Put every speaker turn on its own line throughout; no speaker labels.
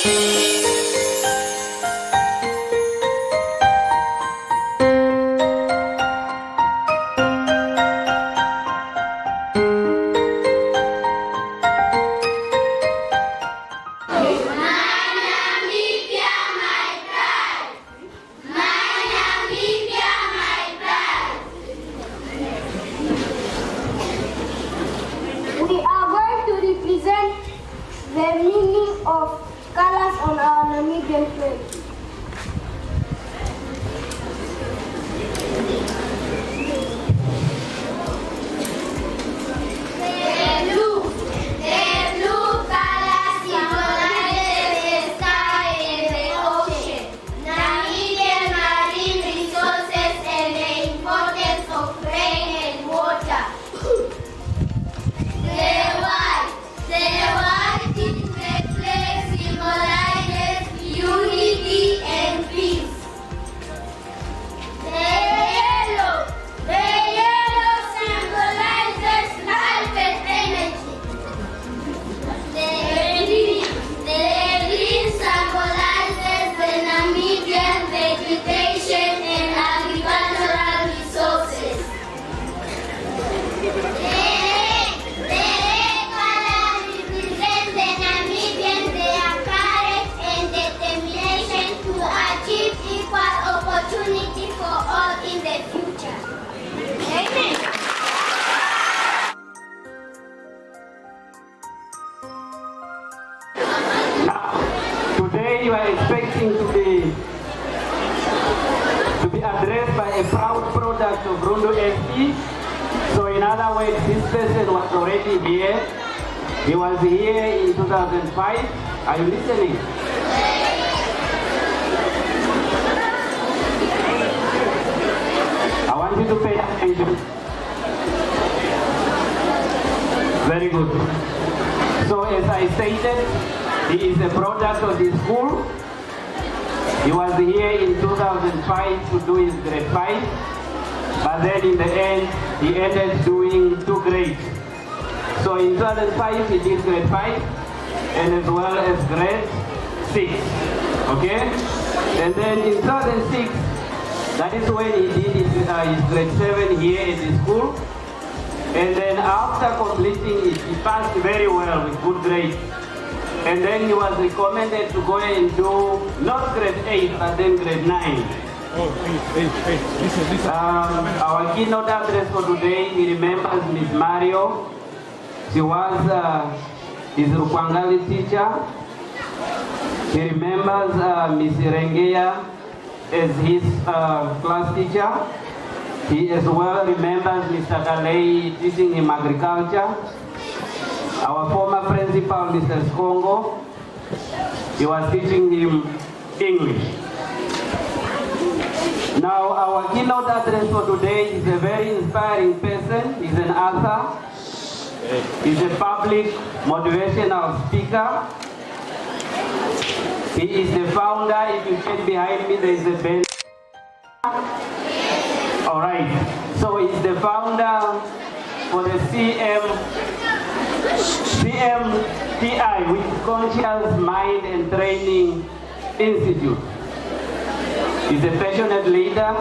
We are going to represent the meaning of colors on our Namibian flag.
Today you are expecting to be addressed by a proud product of Rundu SE. So in other words, this person was already here. He was here in 2005. Are you listening? I want you to pay attention. Very good. So as I stated, he is a product of the school. He was here in 2005 to do his grade 5, but then in the end, he ended doing 2 grades. So in 2005, he did grade 5, and as well as grade 6, okay? And then in 2006, that is when he did his grade 7 here in the school. And then after completing it, he passed very well with good grades. And then he was recommended to go and do not grade 8, but then grade 9. Our keynote address for today, he remembers Miss Mario. She was his Rukwangali teacher. He remembers Miss Rengeya as his class teacher. He as well remembers Mr. Kalei teaching him agriculture. Our former principal, Mr. Skongo, he was teaching him English. Now, our keynote address for today is a very inspiring person. He's an author. He's a public motivational speaker. He is the founder. If you check behind me, there is a bell. All right. So he's the founder for the Cmti, which is Conscious Mind and Training Institute. He's a passionate leader.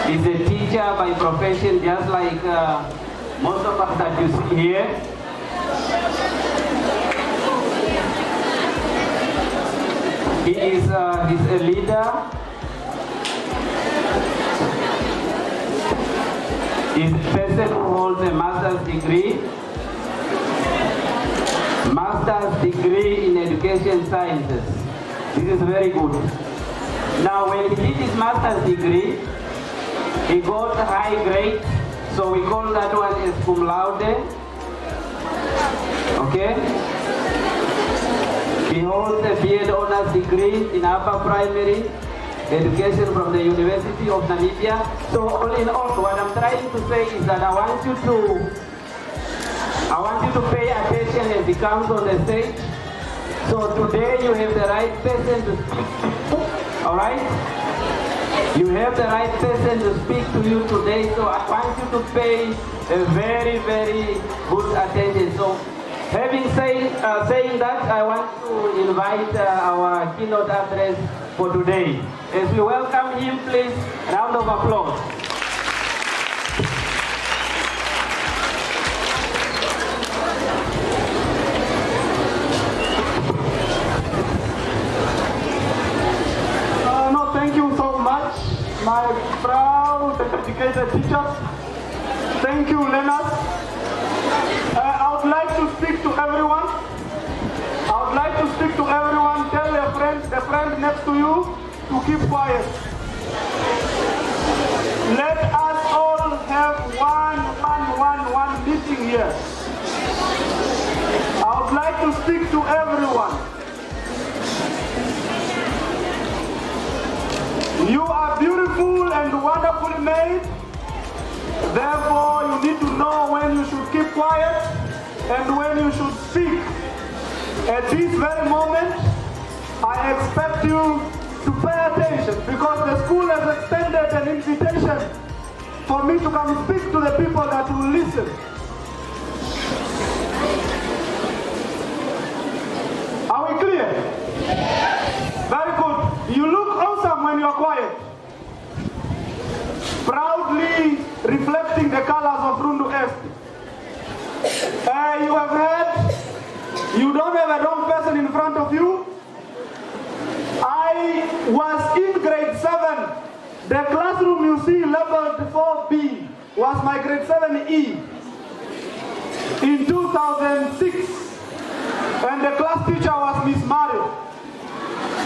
He's a teacher by profession, just like most of us that you see here. He's a leader. He's a person who holds a master's degree in education sciences. This is very good. Now, when he did his master's degree, he got high grades, so we call that one as cum laude. Okay? He holds a B.Ed honors degree in upper primary education from the University of Namibia. So all in all, what I'm trying to say is that I want you to pay attention as he comes on the stage. So today you have the right person to speak. All right? You have the right person to speak to you today. So I want you to pay a very, very good attention. So Having saying that, I want to invite our keynote address for today. As we welcome him, please, round of applause.
No, thank you so much, my proud and dedicated teachers. Thank you, Leonard. I would like to speak to everyone. Tell the friend next to you to keep quiet. Let us all have one meeting here. I would like to speak to everyone. You are beautiful and wonderfully made. Therefore, you need to know when you should keep quiet and when you should speak. At this very moment, I expect you to pay attention because the school has extended an invitation for me to come speak to the people that will listen. Are we clear? Very good. You look awesome when you are quiet. Proudly reflecting the colors of Rundu Est. You have heard, you don't have a wrong person in front of you. I was in grade 7. The classroom you see labeled 4B was my grade 7E in 2006. And the class teacher was Miss Mario.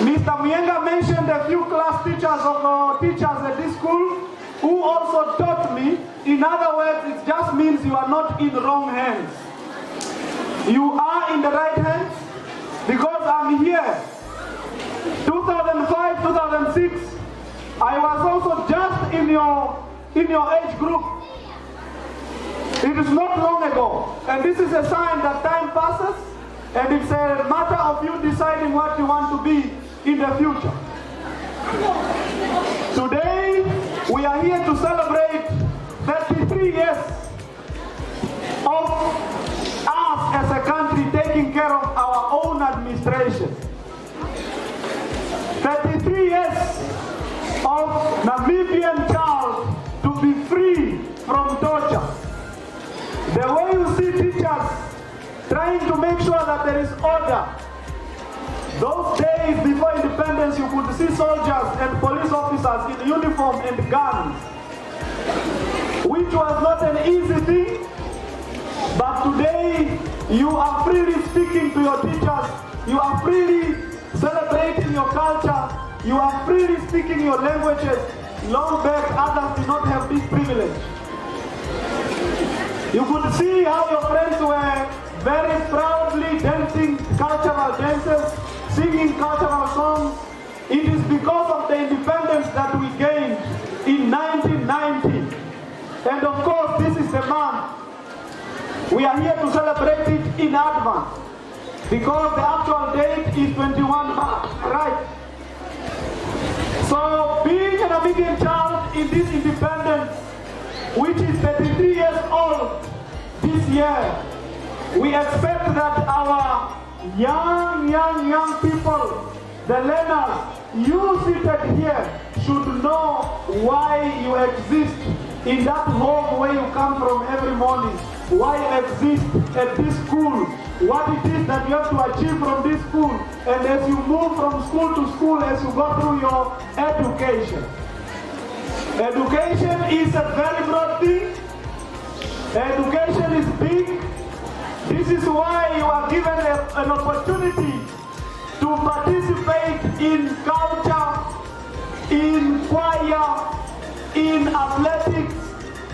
Mr. Mienga mentioned a few class teachers at this school who also taught me. In other words, it just means you are not in the wrong hands. You are in the right hands because I'm here. 2005, 2006, I was also just in your age group. It is not long ago. And this is a sign that time passes and it's a matter of you deciding what you want to be in the future. Today, we are here to celebrate 33 years of us as a country taking care of our own administration. 33 years of Namibian child to be free from torture. The way you see teachers trying to make sure that there is order. Those days before independence, you could see soldiers and police officers in uniform and guns, which was not an easy thing. But today, you are freely speaking to your teachers. You are freely celebrating your culture. You are freely speaking your languages. Long back, others did not have this privilege. You could see how your friends were very proudly dancing cultural dances, singing cultural songs. It is because of the independence that we gained in 1990. And of course, this is the month. We are here to celebrate it in advance because the actual date is 21 March, right? So being an Namibian child in this independence, which is 33 years old this year, we expect that our young people, the learners, you seated here, should know why you exist in that home where you come from every morning, why you exist at this school, what it is that you have to achieve from this school, and as you move from school to school, as you go through your education. Education is a very broad thing. Education is big. This is why you are given an opportunity to participate in culture, in choir, in athletics,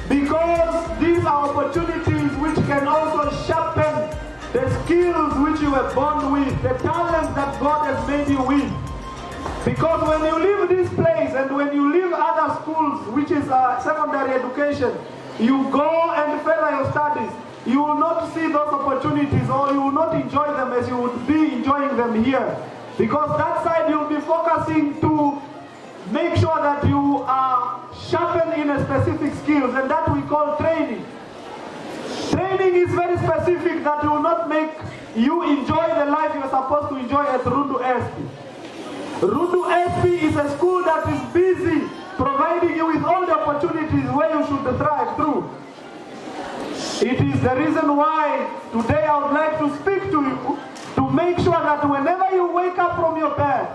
because these are opportunities which can also sharpen the skills which you were born with, the talents that God has made you with. Because when you leave this place and when you leave other schools, which is secondary education, you go and further your studies, you will not see those opportunities or you will not enjoy them as you would be enjoying them here. Because that side you'll be focusing to make sure that you are sharpened in a specific skills, and that we call training. Training training is very specific that will not make you enjoy the life you are supposed to enjoy at Rundu SP. Rundu SP is a school that is busy providing you with all the opportunities where you should thrive through. It is the reason why today I would like to speak to you to make sure that whenever you wake up from your bed,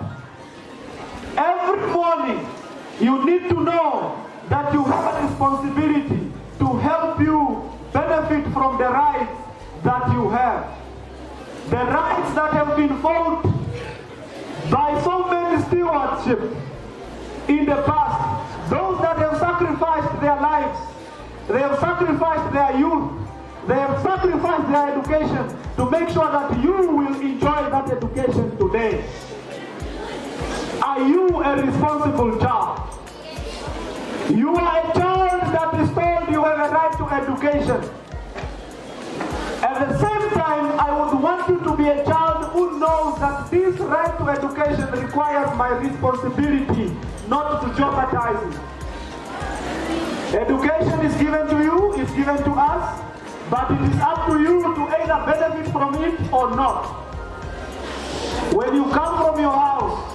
every morning you need to know that you have a responsibility to help you benefit from the rights that you have. The rights that have been fought by so many stewardship in the past. Those that have sacrificed their lives, they have sacrificed their youth, they have sacrificed their education to make sure that you will enjoy that education today. Are you a responsible child? You are a child that is told you have a right to education. At the same time, I would want you to be a child who knows that this right to education requires my responsibility, not to jeopardize it. Education is given to you, is given to us, but it is up to you to either benefit from it or not. When you come from your house,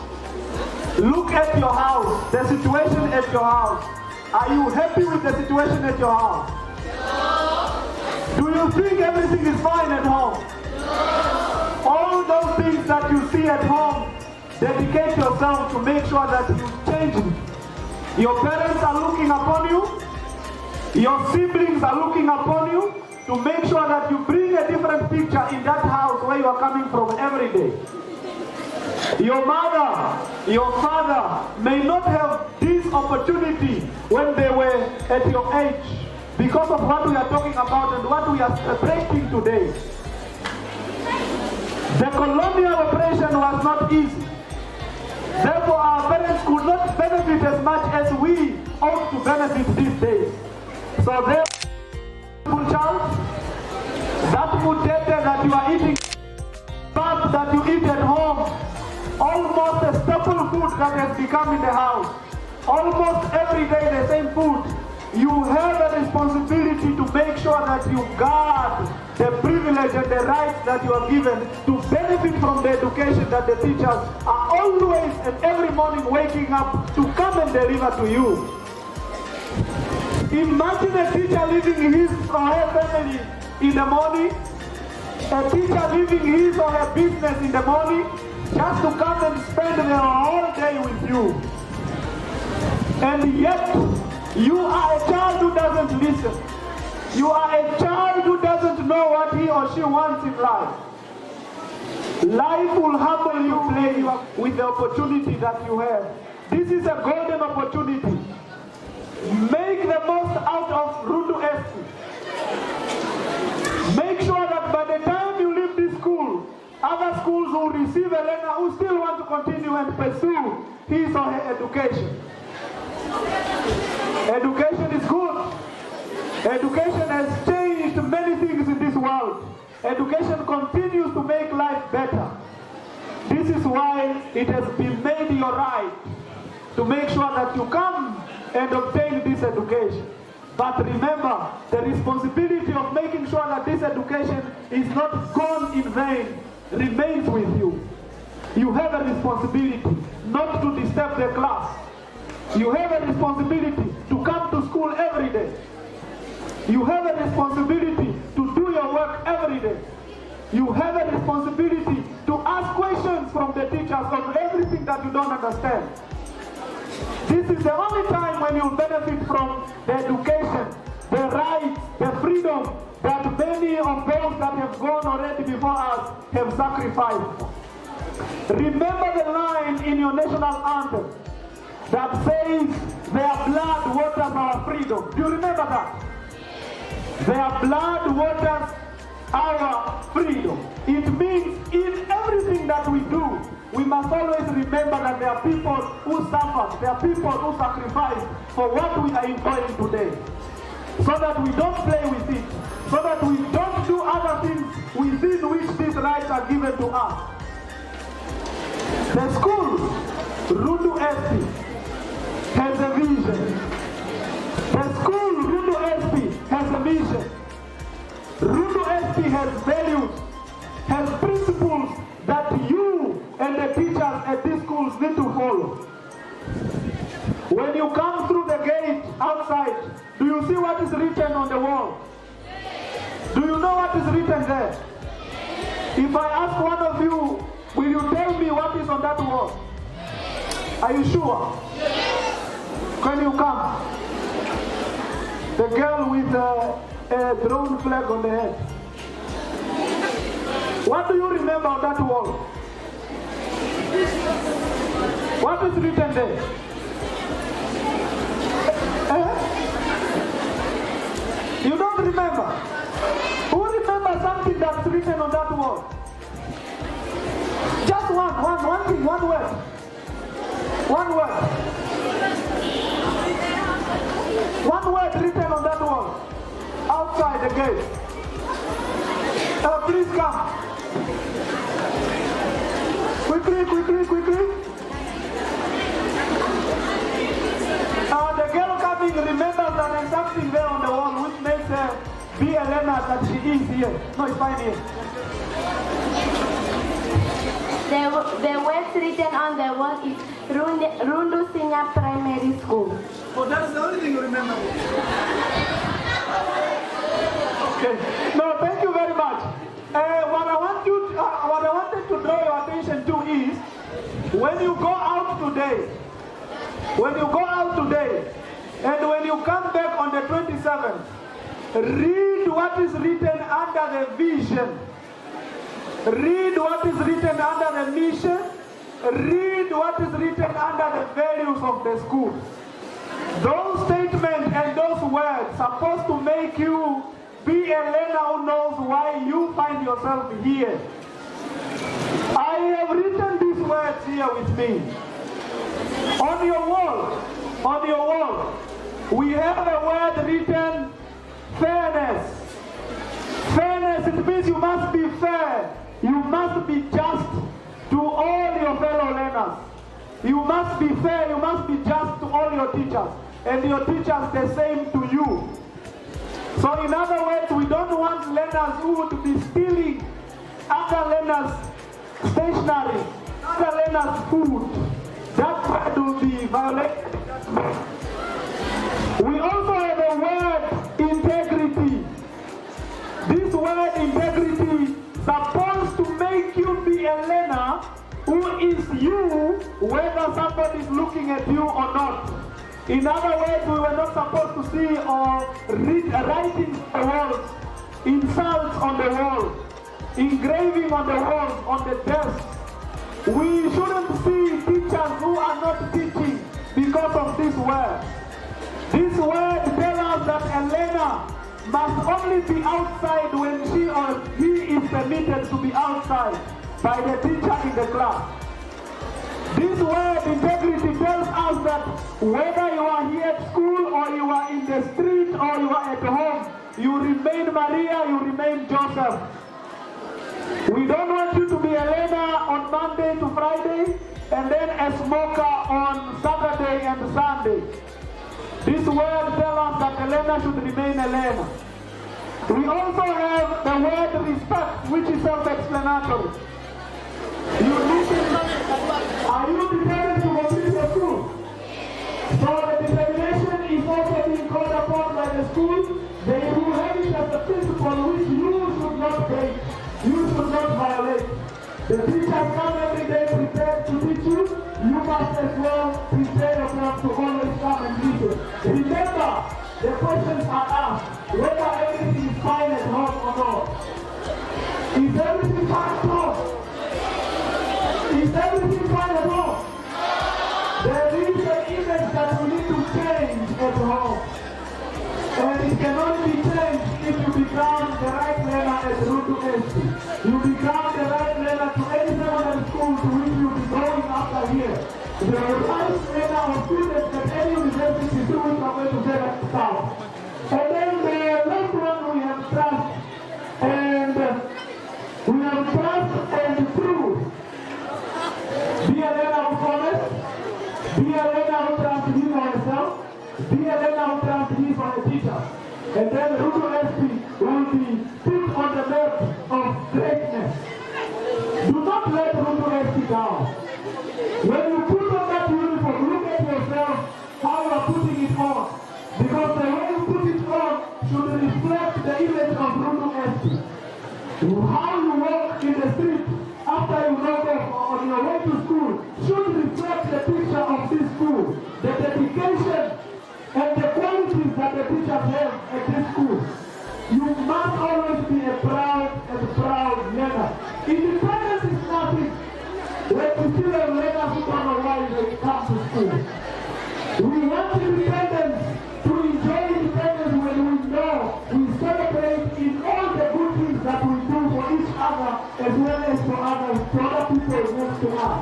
look at your house, the situation at your house. Are you happy with the situation at your house? No. Do you think everything is fine at home? No. All those things that you see at home, dedicate yourself to make sure that you change it. Your parents are looking upon you. Your siblings are looking upon you to make sure that you bring a different picture in that house where you are coming from every day. Your mother, your father may not have this opportunity when they were at your age because of what we are talking about and what we are celebrating today. The colonial oppression was not easy. Therefore, our parents could not benefit as much as we ought to benefit these days. So there, child, that food that you are eating, that you eat at home, almost a staple food that has become in the house, almost every day the same food. You have a responsibility to make sure that you guard the privilege and the rights that you are given to benefit from the education that the teachers are always and every morning waking up to come and deliver to you. Imagine a teacher leaving his or her family in the morning, a teacher leaving his or her business in the morning just to come and spend the whole day with you. And yet, you are a child who doesn't listen. You are a child who doesn't know what he or she wants in life. Life will humble you, play you with the opportunity that you have. This is a golden opportunity. Make the most out of Rundu SP. Make sure that by the time you leave this school, other schools will receive a learner who still want to continue and pursue his or her education. Education is good. Education has changed many things in this world. Education continues to make life better. This is why it has been made your right to make sure that you come and obtain this education. But remember, the responsibility of making sure that this education is not gone in vain remains with you. You have a responsibility not to disturb the class. You have a responsibility to come to school every day. You have a responsibility to do your work every day. You have a responsibility to ask questions from the teachers on everything that you don't understand. This is the only time when you benefit from the education, the rights, the freedom that many of those that have gone already before us have sacrificed. Remember the line in your national anthem that says, their blood waters our freedom. Do you remember that? Their blood waters our freedom. It means in everything that we do, we must always remember that there are people who suffered, there are people who sacrificed for what we are enjoying today. So that we don't play with it, so that we don't do other things within which these rights are given to us. The school, Rundu SP, has a vision. The school, Rundu SP, has a mission. Rundu SP has values, has principles that you and the teachers at these schools need to follow. When you come through the gate outside, do you see what is written on the wall? Do you know what is written there? If I ask one of you, will you tell me what is on that wall? Are you sure? Can you come? The girl with a drone flag on the head. What do you remember on that wall? What is written there? You don't remember? Who remembers something that's written on that wall? Just one thing, one word. One word. One word written on that wall. Outside the gate. Please come. Quickly. The girl coming remembers that there's something there on the wall which makes her be a learner that she is here. No, it's fine here.
The words written on the wall is Rundu Senior Primary School.
Oh, that's the only thing you remember. Okay. No, thank you very much. What I wanted to draw your attention to is when you go out today, and when you come back on the 27th, read what is written under the vision. Read what is written under the mission. Read what is written under the values of the school. Those statements and those words are supposed to make you be a learner who knows why you find yourself here. I have written these words here with me. On your wall, we have a word written, fairness. Fairness, it means you must be fair. You must be just to all your fellow learners. You must be fair, you must be just to all your teachers. And your teachers the same to you. So in other words, we don't want learners who would be stealing other learners' stationery, other learners' food. That word will be violated. We also have a word, integrity. This word, integrity, supposed to make you be a learner who is you, whether somebody is looking at you or not. In other words, we were not supposed to see or read writing on the walls, insults on the walls, engraving on the walls, on the desks. We shouldn't see teachers who are not teaching because of this word. This word tells us that a learner must only be outside when she or he is permitted to be outside by the teacher in the class. This word, integrity, tells us that whether you are here at school or you are in the street or you are at home, you remain Maria, you remain Joseph. We don't want you to be a learner on Monday to Friday and then a smoker on Saturday and Sunday. This word tells us that a learner should remain a learner. We also have the word respect, which is self-explanatory. Are you determined to complete the school? So the determination is also being called upon by the school. They will have it as a principle which you should not break. You should not violate. The teachers come every day prepared to teach you. You must as well prepare yourself to always come and teach you. Remember, the questions are asked whether everything is fine at home or not. Is everything fine at home? Is everything fine at home? There is an image that we need to change at home. And it can only be changed if you become the right learner at Rundu SP. You become the right learner to any secondary school to which you will be going after here. The right learner of students at any university to which are going to get at South. And then the last one we have trust. And we have trust and truth. Be a learner of promise. Be a learner who trusts him or herself. Be a learner who trusts him or a teacher. And then Rundu SP will be down. When you put on that uniform, look at yourself how you are putting it on. Because the way you put it on should reflect the image of Rundu ST. How you walk in the street after you knock off on your way to school should reflect the picture of this school, the dedication and the qualities that the teachers have at this school. You must always be a proud learner. Independence is nothing. When you still have learners who don't know why they come to school. We want independence to enjoy independence when we know we celebrate in all the good things that we do for each other as well as for others, to other people next to us.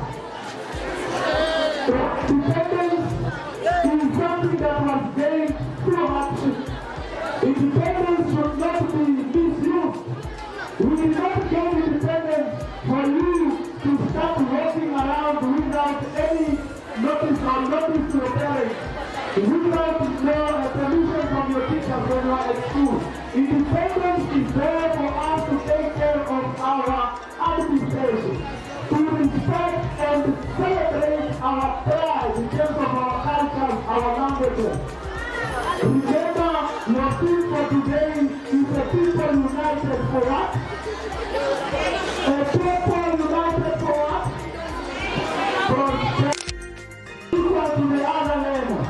Independence is something that was gained through hardship. Independence should not be misused. We did not gain independence for you to start walking around without any notice to your parents, without permission from your teachers when you are at school. Independence is there for us to take care of our administration, to respect and celebrate our pride in terms of our culture, our languages. Remember, your theme for today is a people united for what? A people united for what? Equal to the other learner.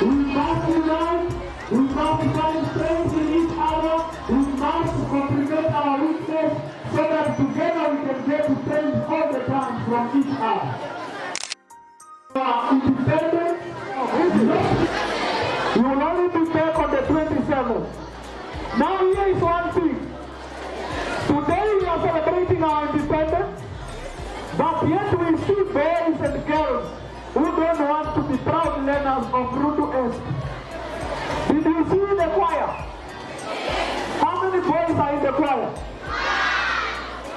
We must unite, we must find strength in each other, we must complement our weakness so that together we can get strength all the time from each other. Independent, you will only be back on the 27th. Now here is one thing. Today we are celebrating our independence, but yet we see boys and girls who don't want to be proud learners of Rundu ST. Did you see the choir? How many boys are in the choir?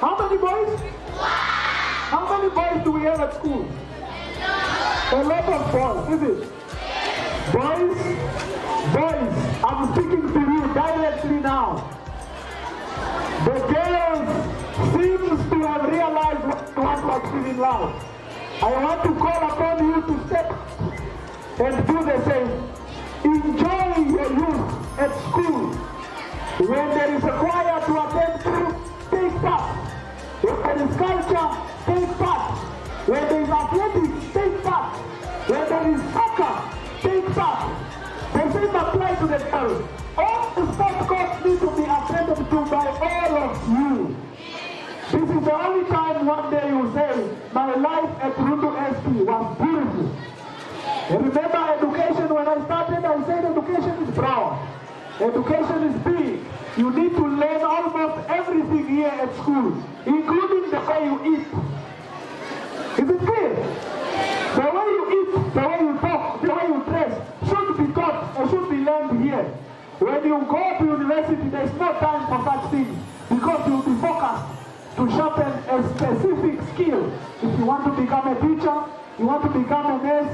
How many boys? How many boys do we have at school? A lot of boys, is it? Boys, I'm speaking to you directly now. The girls seems to have realized what to achieve in life. I want to call upon you to step and do the same. Enjoy your youth at school. When there is a choir to attend to, take part. When there is culture, take part. When there is athletics, take part. When there is soccer, take part. The same applies to the girls. All the sport courts need to be attended to by all of you. This is the only time one day you say, my life at Rundu ST was beautiful. And remember education, when I started, I said education is broad. Education is big. You need to learn almost everything here at school, including the way you eat. Is it clear? The way you eat, the way you talk, the way you dress should be taught and should be learned here. When you go to university, there's no time for such things because you'll be focused to sharpen a specific skill. If you want to become a teacher, you want to become a nurse,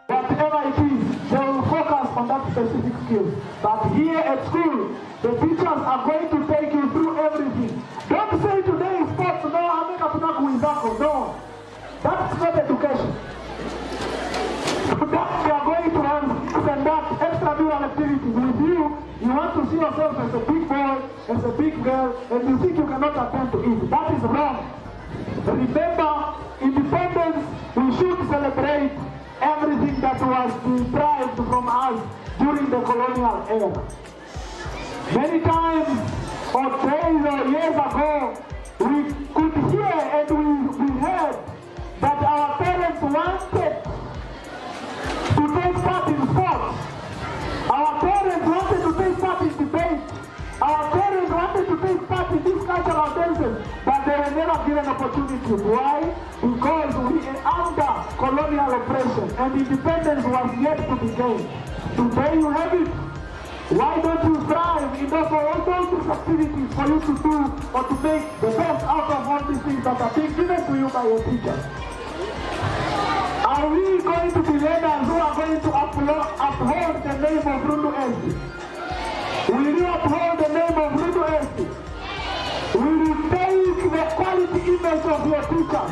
whatever it is, they will focus on that specific skill. But here at school, the teachers are going to take you through everything. Don't say today is sports, no, I'm not going to no. That's not education. That we are going to have conduct extramural activities with you. You want to see yourself as a big boy, as a big girl, and you think you cannot attend to it. That is wrong. Remember, independence, we should celebrate everything that was deprived from us during the colonial era. Many times, or days or years ago, we could hear and we heard that our parents wanted to take part in sports. Our parents wanted to take part in debate. Our parents wanted to take part in these cultural dances, but they were never given opportunities. Why? Because we are under colonial oppression and independence was yet to be gained. Today you have it. Why don't you strive in order for all those activities for you to do or to make the best out of all these things that are being given to you by your teachers? Are we going to be leaders who are going to uphold the name of Rundu ST? Will you uphold the name of Rundu ST? Will you take the quality image of your teachers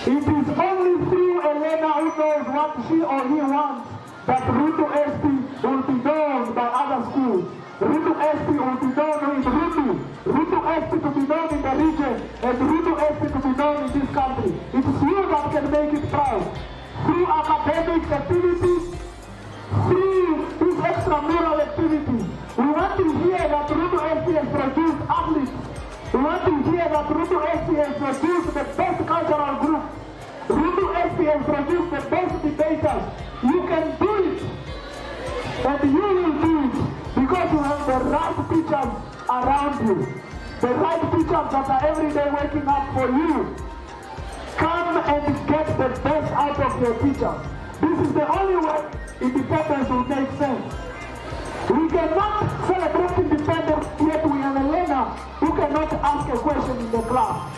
It is only through a learner who knows what she or he wants that Rundu SP will be known by other schools. Rundu SP will be known in Rundu. Rundu SP to be known in the region, and Rundu SP to be known in this country. It is you that can make it proud. Through academic activities, through this extramural activity, we want to hear that Rundu SP has produced athletes. We want to hear that Rundu SP has produced the best cultural group. Rundu SP has produced the best debaters. You can do it, and you will do it, because you have the right teachers around you. The right teachers that are every day waking up for you. Come and get the best out of your teachers. This is the only way independence will make sense. We cannot celebrate independence, yet we have a learner who cannot ask a question in the class.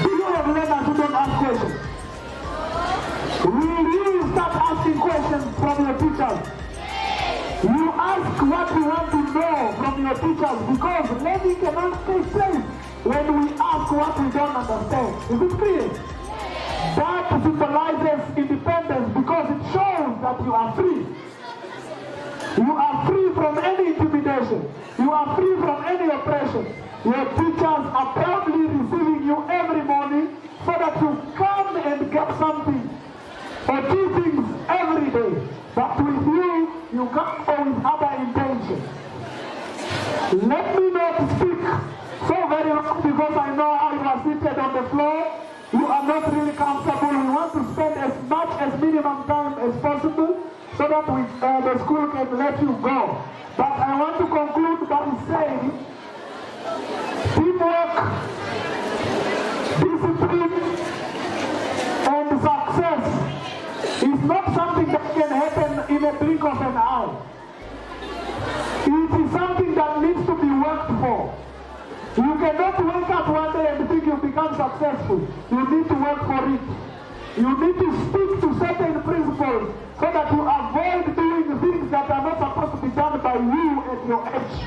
Do you have learners who don't ask questions? Will you start asking questions from your teachers? You ask what you want to know from your teachers, because learning cannot take place when we ask what we don't understand. Is it clear? That symbolizes independence, because it shows that you are free. You are free from any intimidation. You are free from any oppression. Your teachers are proudly receiving you every morning so that you come and get something or do things every day. But with you, you come with other intentions. Let me not speak so very long, because I know how you are seated on the floor. You are not really comfortable. We want to spend as much as minimum time as possible so that the school can let you go. But I want to conclude by saying teamwork, discipline, and success is not something that can happen in a blink of an eye. It is something that needs to be worked for. You cannot wake up one day and think you become successful. You need to work for it. You need to stick to certain principles so that you avoid doing things that are not supposed to be done by you at your age.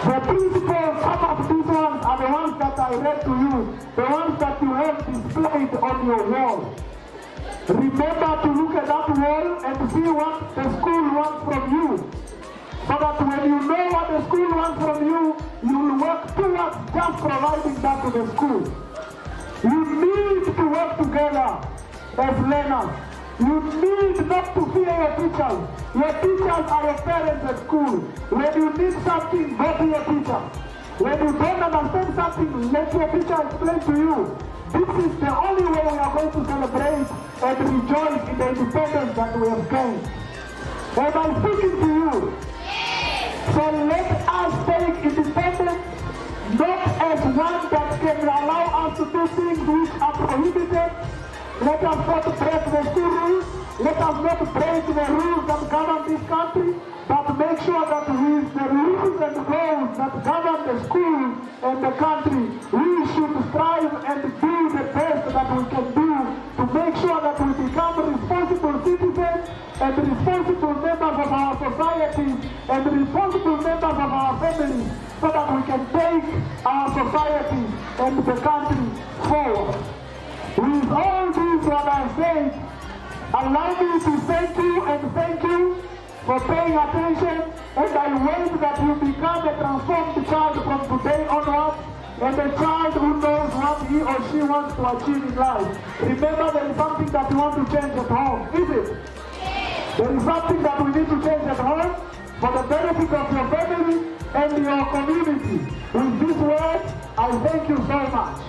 The principles, some of these ones are the ones that I read to you, the ones that you have displayed on your wall. Remember to look at that wall and see what the school wants from you, so that when you know what the school wants from you, you will work towards just providing that to the school. You need to work together as learners. You need not to fear your teachers. Your teachers are your parents at school. When you need something, go to your teacher. When you don't understand something, let your teacher explain to you. This is the only way we are going to celebrate and rejoice in the independence that we have gained. Am I speaking to you? So let us take independence not as one that can allow us to do things which are prohibited. Let us not break the school rules. Let us not break the rules that govern this country, but make sure that with the rules and laws that govern the school and the country, we should strive and do the best that we can do to make sure that we become responsible citizens and responsible members of our society and responsible members of our families, so that we can take our society and the country forward. With all this what I said, allow me to thank you for paying attention, and I wish that you become a transformed child from today onwards, and a child who knows what he or she wants to achieve in life. Remember, there is something that you want to change at home, is it? There is something that we need to change at home for the benefit of your family and your community. With these words, I thank you so much.